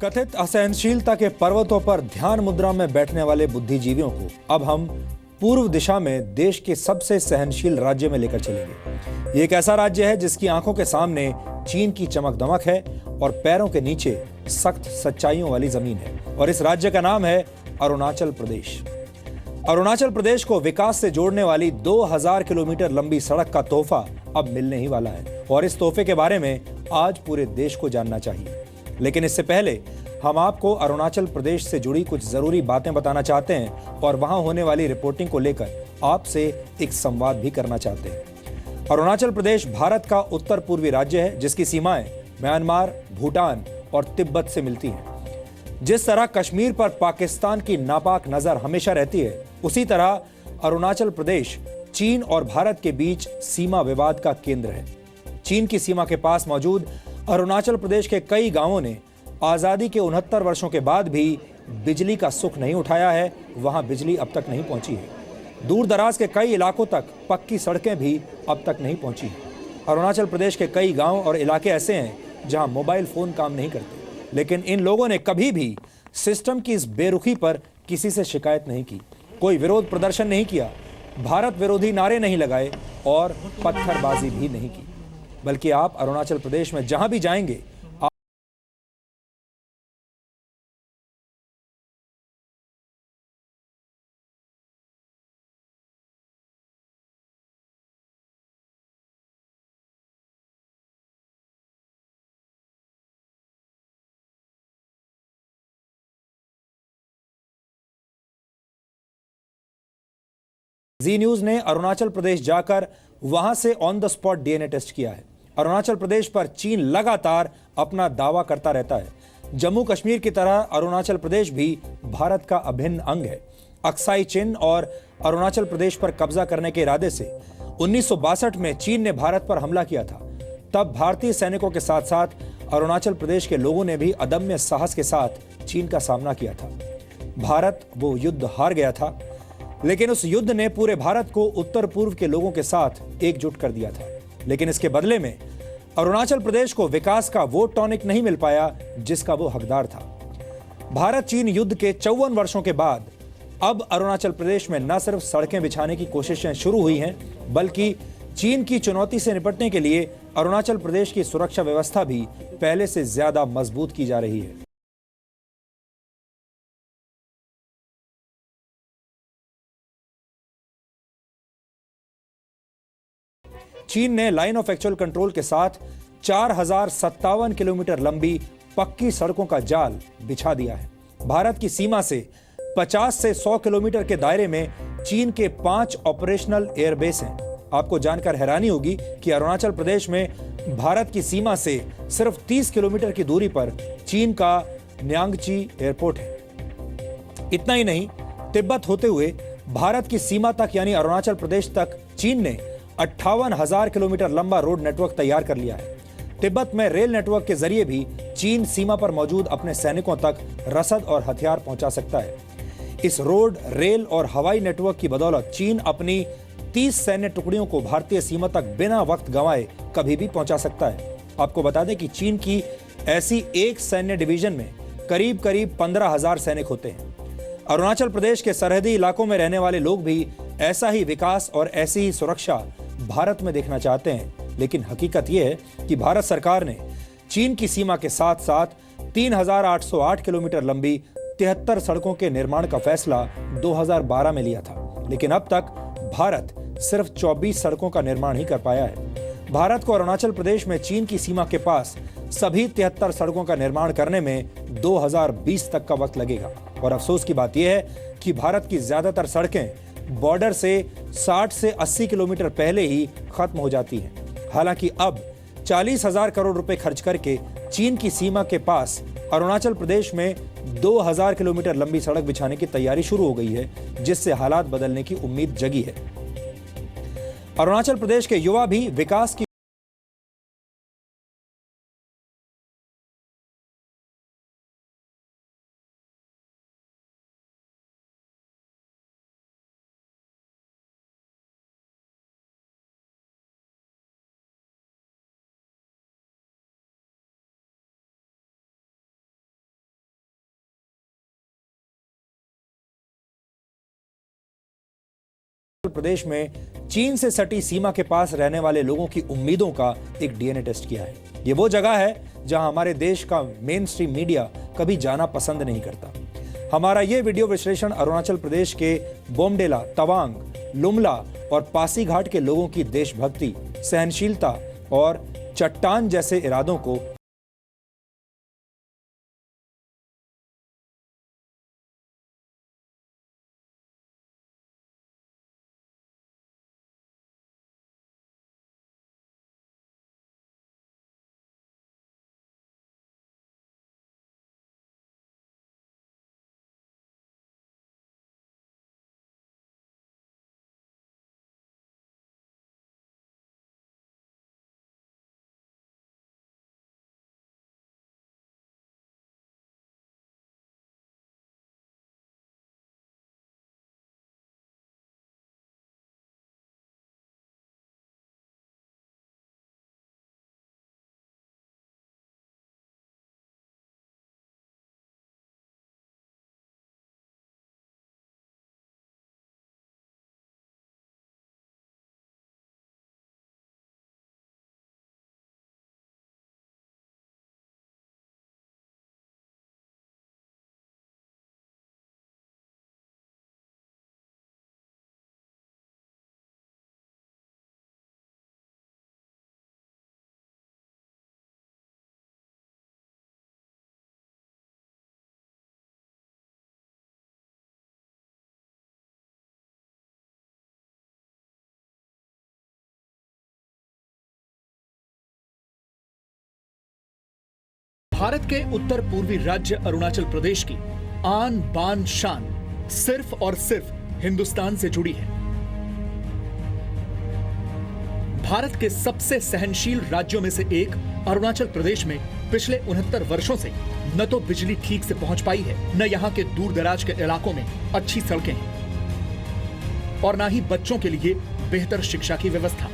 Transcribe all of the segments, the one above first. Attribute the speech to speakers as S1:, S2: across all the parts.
S1: कथित असहनशीलता के पर्वतों पर ध्यान मुद्रा में बैठने वाले बुद्धिजीवियों को अब हम पूर्व दिशा में देश के सबसे सहनशील राज्य में लेकर चलेंगे। ये एक ऐसा राज्य है जिसकी आंखों के सामने चीन की चमक दमक है और पैरों के नीचे सख्त सच्चाइयों वाली जमीन है, और इस राज्य का नाम है अरुणाचल प्रदेश। अरुणाचल प्रदेश को विकास से जोड़ने वाली 2000 किलोमीटर लंबी सड़क का तोहफा अब मिलने ही वाला है, और इस तोहफे के बारे में आज पूरे देश को जानना चाहिए। लेकिन इससे पहले हम आपको अरुणाचल प्रदेश से जुड़ी कुछ जरूरी बातें बताना चाहते हैं और वहां होने वाली रिपोर्टिंग को लेकर आपसे एक संवाद भी करना चाहते हैं। अरुणाचल प्रदेश भारत का उत्तर पूर्वी राज्य है जिसकी सीमाएं म्यांमार, भूटान और तिब्बत से मिलती हैं। जिस तरह कश्मीर पर पाकिस्तान की नापाक नजर हमेशा रहती है, उसी तरह अरुणाचल प्रदेश चीन और भारत के बीच सीमा विवाद का केंद्र है। चीन की सीमा के पास मौजूद अरुणाचल प्रदेश के कई गांवों ने आजादी के 69 वर्षों के बाद भी बिजली का सुख नहीं उठाया है। वहां बिजली अब तक नहीं पहुंची है। दूर दराज के कई इलाकों तक पक्की सड़कें भी अब तक नहीं पहुंची हैं। अरुणाचल प्रदेश के कई गांव और इलाके ऐसे हैं जहां मोबाइल फोन काम नहीं करते, लेकिन इन लोगों ने कभी भी सिस्टम की इस बेरुखी पर किसी से शिकायत नहीं की, कोई विरोध प्रदर्शन नहीं किया, भारत विरोधी नारे नहीं लगाए और पत्थरबाजी भी नहीं की। बल्कि आप अरुणाचल प्रदेश में जहां भी जाएंगे, जी न्यूज ने अरुणाचल प्रदेश जाकर वहां से on the spot DNA test किया है। अरुणाचल प्रदेश पर चीन लगातार अपना दावा करता रहता है। जम्मू कश्मीर की तरह अरुणाचल प्रदेश भी भारत का अभिन्न अंग है। अक्साई चिन और अरुणाचल प्रदेश पर कब्जा करने के इरादे से 1962 में चीन ने भारत पर हमला किया था। तब भारतीय सैनिकों के साथ साथ अरुणाचल प्रदेश के लोगों ने भी अदम्य साहस के साथ चीन का सामना किया था। भारत वो युद्ध हार गया था, लेकिन उस युद्ध ने पूरे भारत को उत्तर पूर्व के लोगों के साथ एकजुट कर दिया था। लेकिन इसके बदले में अरुणाचल प्रदेश को विकास का वो टॉनिक नहीं मिल पाया जिसका वो हकदार था। भारत चीन युद्ध के 54 वर्षों के बाद अब अरुणाचल प्रदेश में न सिर्फ सड़कें बिछाने की कोशिशें शुरू हुई हैं, बल्कि चीन की चुनौती से निपटने के लिए अरुणाचल प्रदेश की सुरक्षा व्यवस्था भी पहले से ज्यादा मजबूत की जा रही है। चीन ने लाइन ऑफ एक्चुअल कंट्रोल के साथ 4057 किलोमीटर लंबी पक्की सड़कों का जाल बिछा दिया है। भारत की सीमा से 50 से 100 किलोमीटर के दायरे में चीन के 5 ऑपरेशनल एयरबेस हैं। आपको जानकर हैरानी होगी कि अरुणाचल प्रदेश में भारत की सीमा से सिर्फ 30 किलोमीटर की दूरी पर चीन का न्यांगची एयरपोर्ट है। इतना ही नहीं, तिब्बत होते हुए भारत की सीमा तक यानी अरुणाचल प्रदेश तक चीन ने 58,000 किलोमीटर लंबा रोड नेटवर्क तैयार कर लिया है। तिब्बत में रेल नेटवर्क के जरिए भी चीन सीमा पर मौजूद अपने सैनिकों तक रसद और हथियार पहुंचा सकता है। इस रोड, रेल और हवाई नेटवर्क की बदौलत चीन अपनी 30 सैन्य टुकड़ियों को भारतीय सीमा तक बिना वक्त गंवाए कभी भी पहुंचा सकता है। आपको बता दें कि चीन की ऐसी एक सैन्य डिवीजन में करीब करीब 15,000 सैनिक होते हैं। अरुणाचल प्रदेश के सरहदी इलाकों में रहने वाले लोग भी ऐसा ही विकास और ऐसी ही सुरक्षा भारत में देखना चाहते हैं। लेकिन हकीकत यह है कि भारत सरकार ने चीन की सीमा के साथ साथ 3,808 किलोमीटर लंबी 73 सड़कों के निर्माण का फैसला 2012 में लिया था। लेकिन अब तक भारत सिर्फ 24 सड़कों का निर्माण ही कर पाया है। भारत को अरुणाचल प्रदेश में चीन की सीमा के पास सभी 73 सड़कों का निर्माण करने में 2020 तक का वक्त लगेगा। और अफसोस की बात यह है कि भारत की ज्यादातर सड़कें बॉर्डर से 60 से 80 किलोमीटर पहले ही खत्म हो जाती हैं। हालांकि अब 40,000 करोड़ रुपए खर्च करके चीन की सीमा के पास अरुणाचल प्रदेश में 2000 किलोमीटर लंबी सड़क बिछाने की तैयारी शुरू हो गई है, जिससे हालात बदलने की उम्मीद जगी है। अरुणाचल प्रदेश के युवा भी विकास की प्रदेश में चीन से सटी सीमा के पास रहने वाले लोगों की उम्मीदों का एक डीएनए टेस्ट किया है। ये वो जगह है जहां हमारे देश का मेन स्ट्रीम मीडिया कभी जाना पसंद नहीं करता। हमारा ये वीडियो विश्लेषण अरुणाचल प्रदेश के बोमडेला, तवांग, लुमला और पासीघाट के लोगों की देशभक्ति, सहनशीलता और चट्टान जैसे इरादों को
S2: भारत के उत्तर पूर्वी राज्य अरुणाचल प्रदेश की आन बान शान सिर्फ और सिर्फ हिंदुस्तान से जुड़ी है। भारत के सबसे सहनशील राज्यों में से एक अरुणाचल प्रदेश में पिछले 69 वर्षों से न तो बिजली ठीक से पहुंच पाई है, न यहां के दूर दराज के इलाकों में अच्छी सड़कें हैं और न ही बच्चों के लिए बेहतर शिक्षा की व्यवस्था।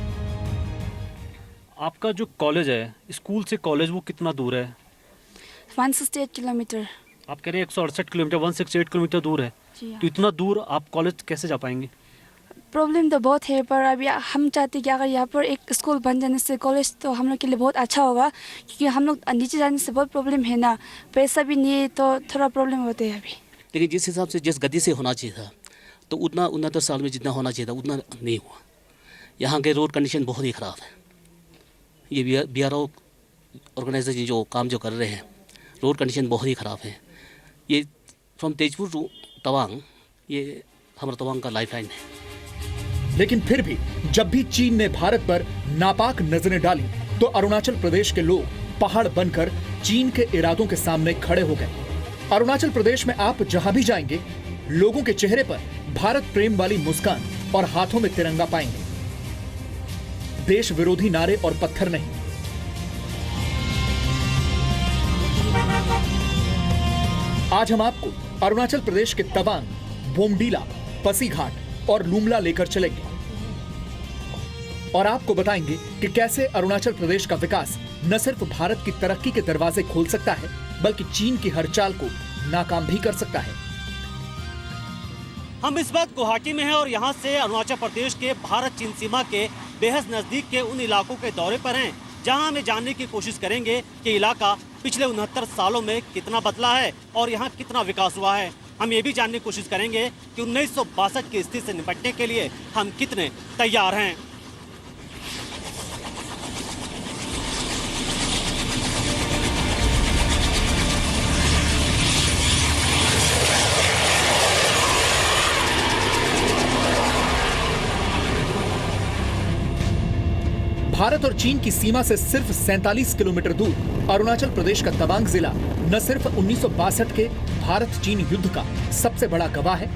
S3: आपका जो कॉलेज है, स्कूल से कॉलेज, वो कितना दूर है?
S4: 168 किलोमीटर।
S3: आप कह रहे हैं 168 किलोमीटर, 168 किलोमीटर दूर है। तो इतना दूर आप कॉलेज कैसे जा पाएंगे?
S4: प्रॉब्लम तो बहुत है, पर अभी हम चाहते हैं कि अगर यहाँ पर एक स्कूल बन जाने से कॉलेज तो हम लोग के लिए बहुत अच्छा होगा, क्योंकि हम लोग नीचे जाने से बहुत प्रॉब्लम है ना, पैसा भी नहीं है तो थोड़ा प्रॉब्लम होते हैं अभी।
S5: लेकिन जिस हिसाब से जिस गति से होना चाहिए था तो उतना 69 साल में जितना होना चाहिए था उतना नहीं हुआ। यहाँ के रोड कंडीशन बहुत ही ख़राब है। ये BRO ऑर्गेनाइजेशन जो काम जो कर रहे हैं, रोड कंडीशन बहुत ही ख़राब है। ये फ्रॉम तेजपुर टू तवांग, ये हमारा तवांग का लाइफ लाइन है।
S2: लेकिन फिर भी जब भी चीन ने भारत पर नापाक नजरें डाली तो अरुणाचल प्रदेश के लोग पहाड़ बनकर चीन के इरादों के सामने खड़े हो गए। अरुणाचल प्रदेश में आप जहां भी जाएंगे, लोगों के चेहरे पर भारत प्रेम वाली मुस्कान और हाथों में तिरंगा पाएंगे। देश विरोधी नारे और पत्थर नहीं। आज हम आपको अरुणाचल प्रदेश के तवांग, बोमडीला, पासीघाट और लुमला लेकर चलेंगे और आपको बताएंगे कि कैसे अरुणाचल प्रदेश का विकास न सिर्फ भारत की तरक्की के दरवाजे खोल सकता है, बल्कि चीन की हर चाल को नाकाम भी कर सकता है।
S6: हम इस वक्त गुवाहाटी में हैं और यहाँ से अरुणाचल प्रदेश के भारत चीन सीमा के बेहद नजदीक के उन इलाकों के दौरे पर हैं, जहां हमें जानने की कोशिश करेंगे कि इलाका पिछले 69 सालों में कितना बदला है और यहाँ कितना विकास हुआ है। हम ये भी जानने की कोशिश करेंगे कि 1962 की स्थिति से निपटने के लिए हम कितने तैयार हैं।
S2: भारत और चीन की सीमा से सिर्फ 47 किलोमीटर दूर अरुणाचल प्रदेश का तवांग जिला न सिर्फ 1962 के भारत चीन युद्ध का सबसे बड़ा गवाह है,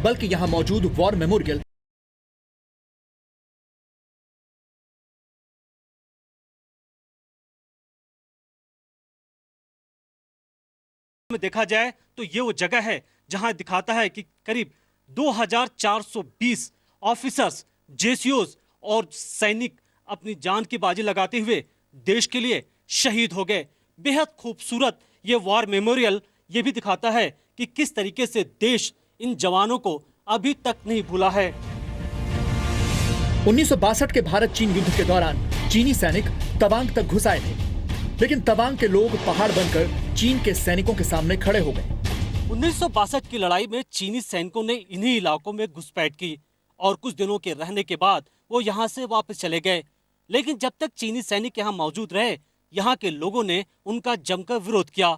S2: बल्कि यहां मौजूद वॉर मेमोरियल
S6: में देखा जाए तो ये वो जगह है जहां दिखाता है कि करीब 2420 ऑफिसर्स, जेसीओस और सैनिक अपनी जान की बाजी लगाते हुए देश के लिए शहीद हो गए। बेहद खूबसूरत ये वॉर मेमोरियल ये भी दिखाता है कि किस तरीके से देश इन जवानों को अभी तक नहीं भूला है।
S2: 1962 के भारत चीन युद्ध के दौरान चीनी सैनिक तवांग तक घुस आए थे, लेकिन तवांग के लोग पहाड़ बनकर चीन के सैनिकों के सामने खड़े हो गए।
S6: 1962 की लड़ाई में चीनी सैनिकों ने इन्हीं इलाकों में घुसपैठ की और कुछ दिनों के रहने के बाद वो यहाँ से वापस चले गए। लेकिन जब तक चीनी सैनिक यहाँ मौजूद रहे, यहाँ के लोगों ने उनका जमकर विरोध किया।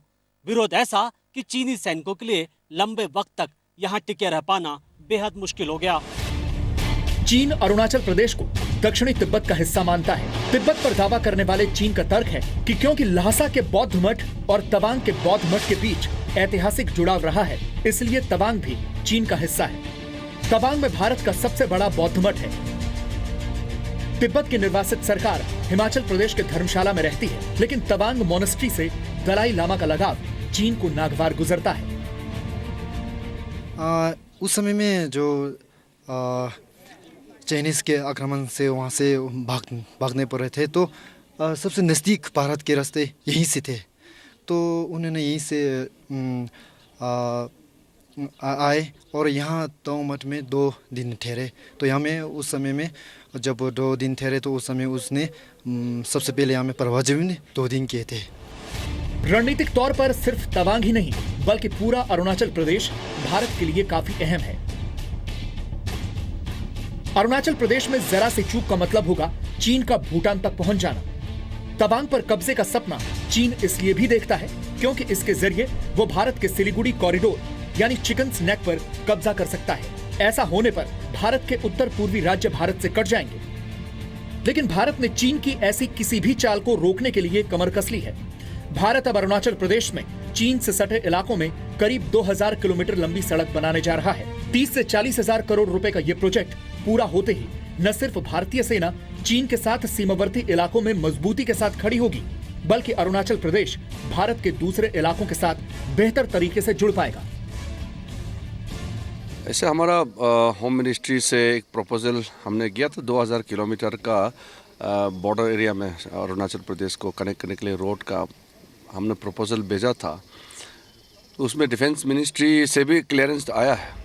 S6: विरोध ऐसा कि चीनी सैनिकों के लिए लंबे वक्त तक यहाँ टिके रह पाना बेहद मुश्किल हो गया।
S2: चीन अरुणाचल प्रदेश को दक्षिणी तिब्बत का हिस्सा मानता है। तिब्बत पर दावा करने वाले चीन का तर्क है कि क्योंकि ल्हासा के बौद्ध मठ और तवांग के बौद्ध मठ के बीच ऐतिहासिक जुड़ाव रहा है, इसलिए तवांग भी चीन का हिस्सा है। तवांग में भारत का सबसे बड़ा बौद्ध मठ है। तिब्बत की निर्वासित सरकार हिमाचल प्रदेश के धर्मशाला में रहती है, लेकिन तवांग मोनेस्ट्री से दलाई लामा का लगाव चीन को नागवार गुजरता है।
S7: उस समय में जो चाइनीज के आक्रमण से वहाँ से भागने पड़ रहे थे, तो सबसे नज़दीक भारत के रास्ते यहीं से थे, तो उन्होंने यहीं से आए और यहाँ तवांग मठ में 2 दिन ठहरे। तो यहाँ में उस समय में जब 2 दिन ठहरे तो उस समय उसने सबसे पहले यहाँ में परवाज़ ने 2 दिन किए थे।
S2: रणनीतिक तौर पर सिर्फ तवांग ही नहीं बल्कि पूरा अरुणाचल प्रदेश भारत के लिए काफी अहम है। अरुणाचल प्रदेश में जरा सी चूक का मतलब होगा चीन का भूटान तक पहुंच जाना। तवांग पर कब्जे का सपना चीन इसलिए भी देखता है क्योंकि इसके जरिए वो भारत के सिलीगुड़ी कॉरिडोर यानी चिकन्स नेक पर कब्जा कर सकता है। ऐसा होने पर भारत के उत्तर पूर्वी राज्य भारत से कट जाएंगे। लेकिन भारत ने चीन की ऐसी किसी भी चाल को रोकने के लिए कमर कस ली है। भारत अब अरुणाचल प्रदेश में चीन से सटे इलाकों में करीब 2000 किलोमीटर लंबी सड़क बनाने जा रहा है। 30 से 40 हजार करोड़ रुपए का ये प्रोजेक्ट पूरा होते ही न सिर्फ भारतीय सेना चीन के साथ सीमावर्ती इलाकों में मजबूती के साथ खड़ी होगी, बल्कि अरुणाचल प्रदेश भारत के दूसरे इलाकों के साथ बेहतर तरीके से जुड़ पाएगा।
S8: ऐसे हमारा होम मिनिस्ट्री से एक प्रपोजल हमने किया था 2000 किलोमीटर का बॉर्डर एरिया में अरुणाचल प्रदेश को कनेक्ट करने के लिए रोड का हमने प्रपोजल भेजा था। उसमें डिफेंस मिनिस्ट्री से भी क्लियरेंस आया है।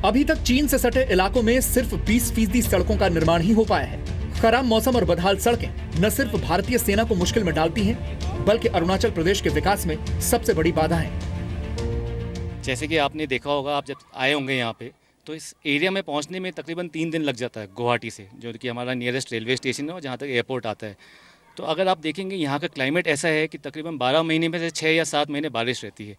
S2: अभी तक चीन से सटे इलाकों में सिर्फ 20% सड़कों का निर्माण ही हो पाया है। खराब मौसम और बदहाल सड़कें न सिर्फ भारतीय सेना को मुश्किल में डालती हैं, बल्कि अरुणाचल प्रदेश के विकास में सबसे बड़ी बाधा है।
S9: जैसे कि आपने देखा होगा, आप जब आए होंगे यहाँ पे, तो इस एरिया में पहुँचने में तकरीबन 3 दिन लग जाता है गुवाहाटी से, जो कि हमारा नियरेस्ट रेलवे स्टेशन है और जहाँ तक एयरपोर्ट आता है। तो अगर आप देखेंगे यहाँ का क्लाइमेट ऐसा है कि तकरीबन 12 महीने में से 6 या 7 महीने बारिश रहती है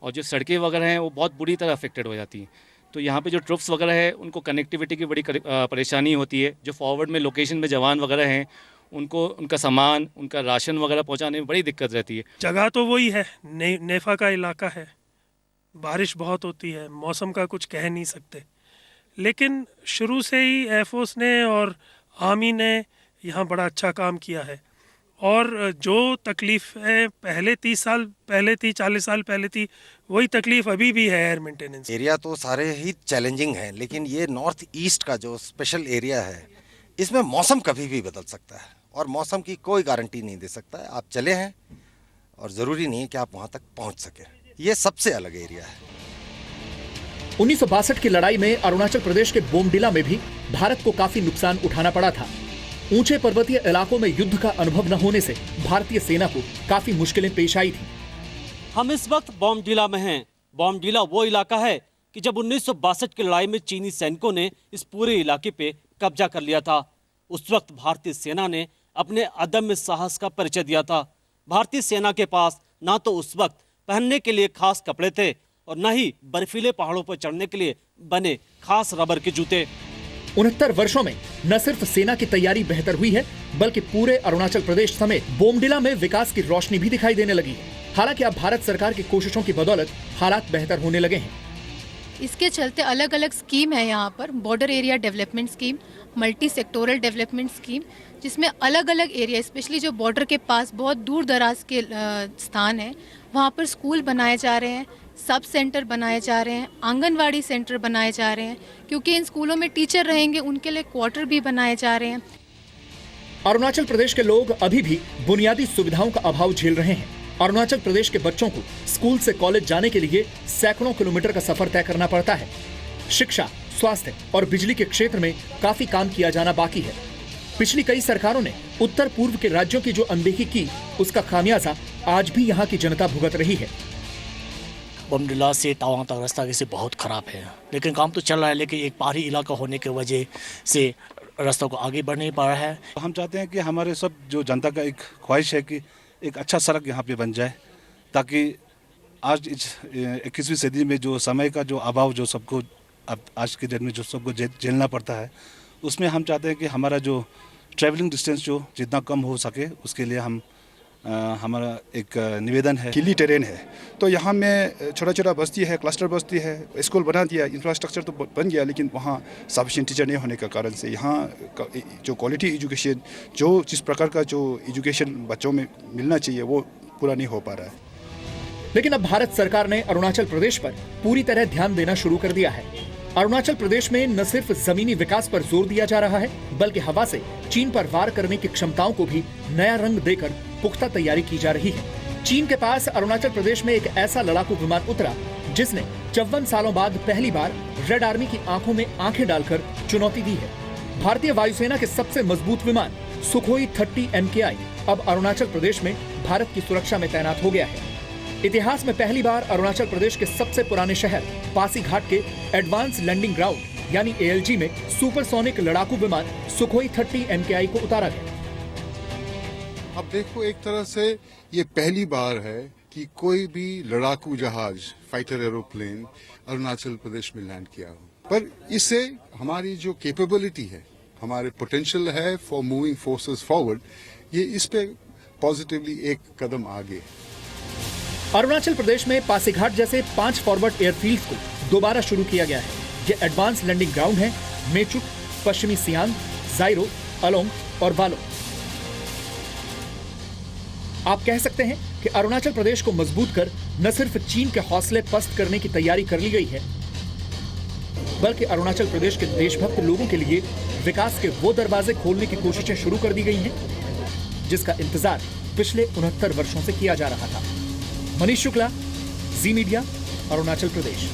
S9: और जो सड़कें वगैरह हैं वो बहुत बुरी तरह अफेक्टेड हो जाती हैं। तो यहाँ पे जो ट्रुप्स वगैरह है उनको कनेक्टिविटी की बड़ी परेशानी होती है। जो फॉरवर्ड में लोकेशन में जवान वगैरह हैं उनको उनका सामान, उनका राशन वगैरह पहुँचाने में बड़ी दिक्कत रहती है।
S10: जगह तो वही है, नेफा का इलाका है, बारिश बहुत होती है, मौसम का कुछ कह नहीं सकते। लेकिन शुरू से ही एयरफोर्स ने और आर्मी ने यहाँ बड़ा अच्छा काम किया है। और जो तकलीफ है पहले 30 साल पहले थी, 40 साल पहले थी, वही तकलीफ अभी भी है एयर मेंटेनेंस।
S11: एरिया तो सारे ही चैलेंजिंग हैं, लेकिन ये नॉर्थ ईस्ट का जो स्पेशल एरिया है, इसमें मौसम कभी भी बदल सकता है और मौसम की कोई गारंटी नहीं दे सकता है। आप चले हैं और ज़रूरी नहीं है कि आप वहाँ तक पहुँच सकें। ये सबसे अलग एरिया है।
S2: 1962 की लड़ाई में अरुणाचल प्रदेश के बोमडिला में भी भारत को काफी नुकसान उठाना पड़ा था। ऊंचे पर्वतीय इलाकों में युद्ध का अनुभव न होने से भारतीय सेना को काफी मुश्किलें पेश आई थी।
S6: हम इस वक्त बोमडिला में हैं। बोमडिला वो इलाका है कि जब 1962 की लड़ाई में चीनी सैनिकों ने इस पूरे इलाके पे कब्जा कर लिया था, उस वक्त भारतीय सेना ने अपने अदम्य साहस का परिचय दिया था। भारतीय सेना के पास ना तो उस वक्त पहनने के लिए खास कपड़े थे और न ही बर्फीले पहाड़ों पर चढ़ने के लिए बने खास रबर के जूते।
S2: 69 वर्षों में न सिर्फ सेना की तैयारी बेहतर हुई है, बल्कि पूरे अरुणाचल प्रदेश समेत बोमडिला में विकास की रोशनी भी दिखाई देने लगी है। हालांकि अब भारत सरकार की कोशिशों की बदौलत हालात बेहतर होने लगे हैं।
S12: इसके चलते अलग अलग स्कीम है यहाँ पर, border area development scheme, multi sectoral development scheme, जिसमें अलग अलग एरिया, स्पेशली जो बॉर्डर के पास बहुत दूर दराज के स्थान है, वहाँ पर स्कूल बनाए जा रहे हैं, सब सेंटर बनाए जा रहे हैं, आंगनवाड़ी सेंटर बनाए जा रहे हैं, क्योंकि इन स्कूलों में टीचर रहेंगे, उनके लिए क्वार्टर भी बनाए जा रहे हैं।
S2: अरुणाचल प्रदेश के लोग अभी भी बुनियादी सुविधाओं का अभाव झेल रहे हैं। अरुणाचल प्रदेश के बच्चों को स्कूल से कॉलेज जाने के लिए सैकड़ों किलोमीटर का सफर तय करना पड़ता है। शिक्षा, स्वास्थ्य और बिजली के क्षेत्र में काफी काम किया जाना बाकी है। पिछली कई सरकारों ने उत्तर पूर्व के राज्यों की जो अनदेखी की, उसका खामियाजा आज भी यहाँ की जनता भुगत रही है।
S13: बमडिला से तवांग तक रास्ता कैसे बहुत ख़राब है, लेकिन काम तो चल रहा है, लेकिन एक पहाड़ी इलाका होने की वजह से रास्ता को आगे बढ़ नहीं पा रहा है।
S14: हम चाहते हैं कि हमारे सब जो जनता का एक ख्वाहिश है कि एक अच्छा सड़क यहाँ पे बन जाए, ताकि आज इस 21वीं सदी में जो समय का जो अभाव जो सबको अब आज के दिन में जो सबको झेलना पड़ता है, उसमें हम चाहते हैं कि हमारा जो ट्रैवलिंग डिस्टेंस जो जितना कम हो सके, उसके लिए हमारा एक निवेदन है।
S15: हिली टेरेन है, तो यहाँ में छोटा छोटा बस्ती है, क्लस्टर बस्ती है, स्कूल बना दिया, इंफ्रास्ट्रक्चर तो बन गया, लेकिन वहाँ सफिशिएंट टीचर नहीं होने के कारण से यहाँ जो क्वालिटी एजुकेशन, जो जिस प्रकार का जो एजुकेशन बच्चों में मिलना चाहिए, वो पूरा नहीं हो पा रहा है।
S2: लेकिन अब भारत सरकार ने अरुणाचल प्रदेश पर पूरी तरह ध्यान देना शुरू कर दिया है। अरुणाचल प्रदेश में न सिर्फ जमीनी विकास पर जोर दिया जा रहा है, बल्कि हवा से चीन पर वार करने की क्षमताओं को भी नया रंग देकर पुख्ता तैयारी की जा रही है। चीन के पास अरुणाचल प्रदेश में एक ऐसा लड़ाकू विमान उतरा जिसने 54 सालों बाद पहली बार रेड आर्मी की आंखों में आंखें डालकर चुनौती दी है। भारतीय वायुसेना के सबसे मजबूत विमान सुखोई 30 MKI अब अरुणाचल प्रदेश में भारत की सुरक्षा में तैनात हो गया है। इतिहास में पहली बार अरुणाचल प्रदेश के सबसे पुराने शहर पासीघाट के एडवांस लैंडिंग ग्राउंड यानी ALG में सुपरसोनिक लड़ाकू विमान सुखोई 30 MKI को उतारा गया।
S16: अब देखो, एक तरह से ये पहली बार है कि कोई भी लड़ाकू जहाज, फाइटर एरोप्लेन अरुणाचल प्रदेश में लैंड किया हो। पर इससे हमारी जो कैपेबिलिटी है, हमारे पोटेंशियल है फॉर मूविंग फोर्सेस फॉरवर्ड, ये इस पे पॉजिटिवली एक कदम आगे।
S2: अरुणाचल प्रदेश में पासीघाट जैसे 5 फॉरवर्ड एयरफील्ड्स को दोबारा शुरू किया गया है। ये एडवांस लैंडिंग ग्राउंड है मेचुक, पश्चिमी सियांग, जाइरो, अलोंग और बालों। आप कह सकते हैं कि अरुणाचल प्रदेश को मजबूत कर न सिर्फ चीन के हौसले पस्त करने की तैयारी कर ली गई है, बल्कि अरुणाचल प्रदेश के देशभक्त लोगों के लिए विकास के वो दरवाजे खोलने की कोशिशें शुरू कर दी गई हैं जिसका इंतजार पिछले 69 वर्षों से किया जा रहा था। मनीष शुक्ला, जी मीडिया, अरुणाचल प्रदेश।